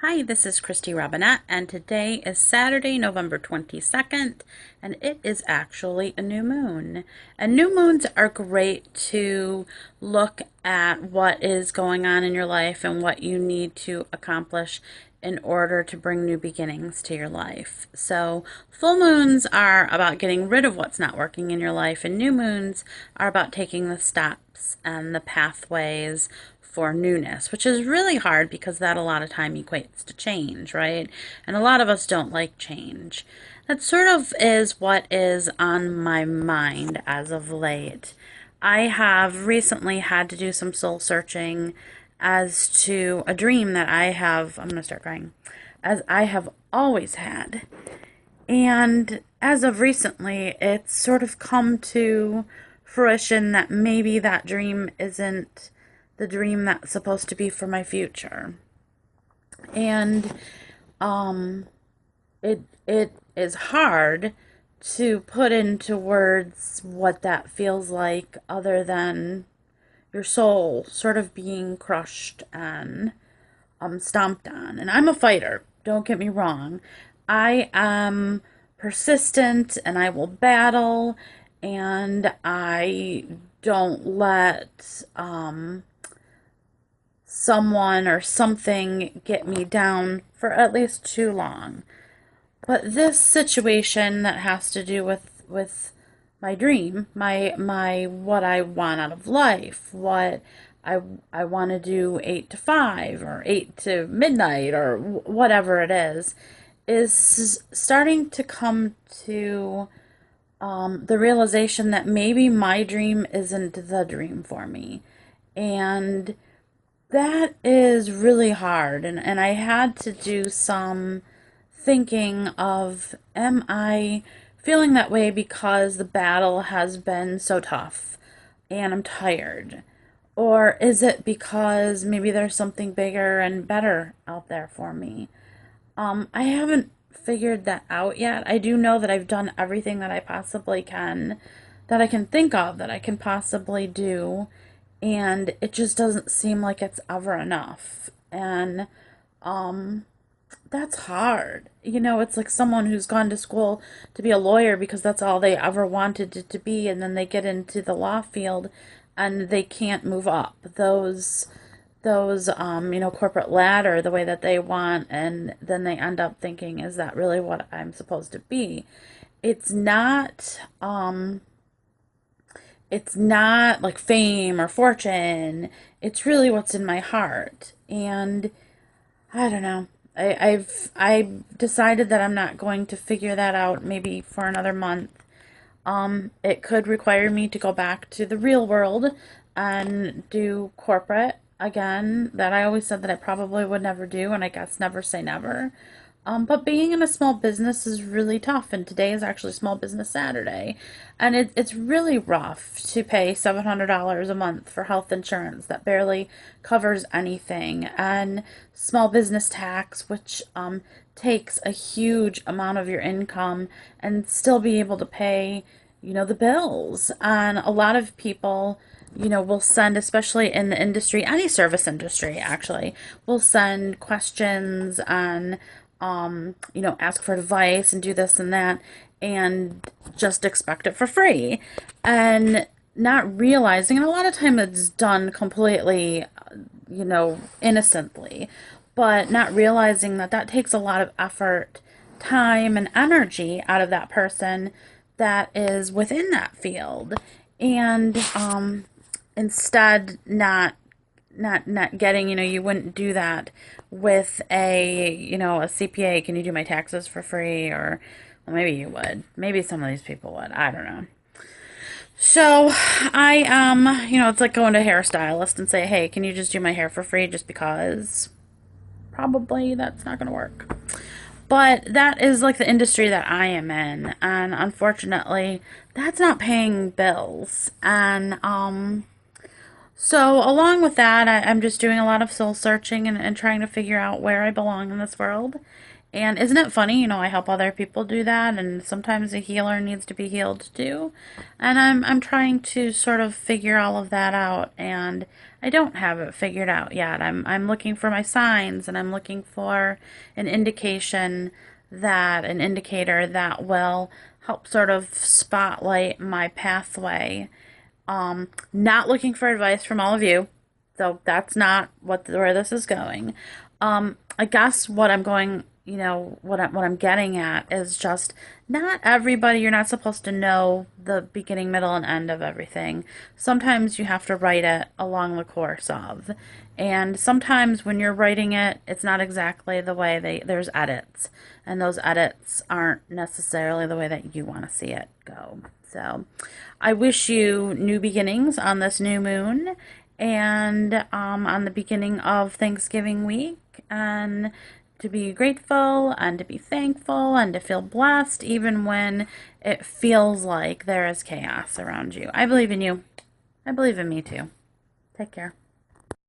Hi, this is Christy Robinette, and today is Saturday, November 22nd, and it is actually a new moon. And new moons are great to look at what is going on in your life and what you need to accomplish in order to bring new beginnings to your life. So, full moons are about getting rid of what's not working in your life, and new moons are about taking the steps and the pathways for newness, which is really hard because that a lot of time equates to change, right? And a lot of us don't like change. That sort of is what is on my mind as of late. I have recently had to do some soul searching as to a dream that I'm going to start crying, as I have always had. And as of recently, it's sort of come to fruition that maybe that dream isn't the dream that's supposed to be for my future. And um it is hard to put into words what that feels like other than your soul sort of being crushed and stomped on. And I'm a fighter, don't get me wrong. I am persistent and I will battle, and I don't let someone or something get me down for at least too long. But this situation that has to do with my dream, my what I want out of life, what I want to do 8 to 5 or 8 to midnight or whatever it is starting to come to the realization that maybe my dream isn't the dream for me. And that is really hard. And I had to do some thinking of, am I feeling that way because the battle has been so tough and I'm tired? Or is it because maybe there's something bigger and better out there for me? I haven't figured that out yet. I do know that I've done everything that I possibly can, that I can think of, that I can possibly do, and it just doesn't seem like it's ever enough. And um that's hard. It's like someone who's gone to school to be a lawyer because that's all they ever wanted it to be, and then they get into the law field and they can't move up those corporate ladder the way that they want, and then they end up thinking, is that really what I'm supposed to be? It's not it's not like fame or fortune. It's really what's in my heart. And I don't know. I've decided that I'm not going to figure that out maybe for another month. It could require me to go back to the real world and do corporate again, that I always said that I probably would never do, and I guess never say never. But being in a small business is really tough, and today is actually Small Business Saturday, and it's really rough to pay $700 a month for health insurance that barely covers anything, and small business tax, which takes a huge amount of your income, and still be able to pay, the bills. And a lot of people, will send, especially in the industry, any service industry actually, will send questions and ask for advice and do this and that, and just expect it for free. And not realizing, and a lot of time it's done completely, innocently, but not realizing that that takes a lot of effort, time, and energy out of that person that is within that field. And instead, not getting, you wouldn't do that with a CPA. Can you do my taxes for free? Or, well, maybe you would. Maybe some of these people would. I don't know. So it's like going to a hairstylist and say, hey, can you just do my hair for free just because? Probably that's not going to work. But that is like the industry that I am in, and unfortunately, that's not paying bills. And so, along with that, I'm just doing a lot of soul searching and trying to figure out where I belong in this world. And isn't it funny? I help other people do that, and sometimes a healer needs to be healed too. And I'm trying to sort of figure all of that out, and I don't have it figured out yet. I'm looking for my signs, and I'm looking for an an indicator that will help sort of spotlight my pathway. Not looking for advice from all of you, so that's not where this is going. I guess what I'm going, what I'm getting at is just not everybody. You're not supposed to know the beginning, middle, and end of everything. Sometimes you have to write it along the course of, and sometimes when you're writing it, it's not exactly the way there's edits, and those edits aren't necessarily the way that you want to see it go. So, I wish you new beginnings on this new moon and on the beginning of Thanksgiving week, and to be grateful and to be thankful and to feel blessed even when it feels like there is chaos around you. I believe in you. I believe in me too. Take care.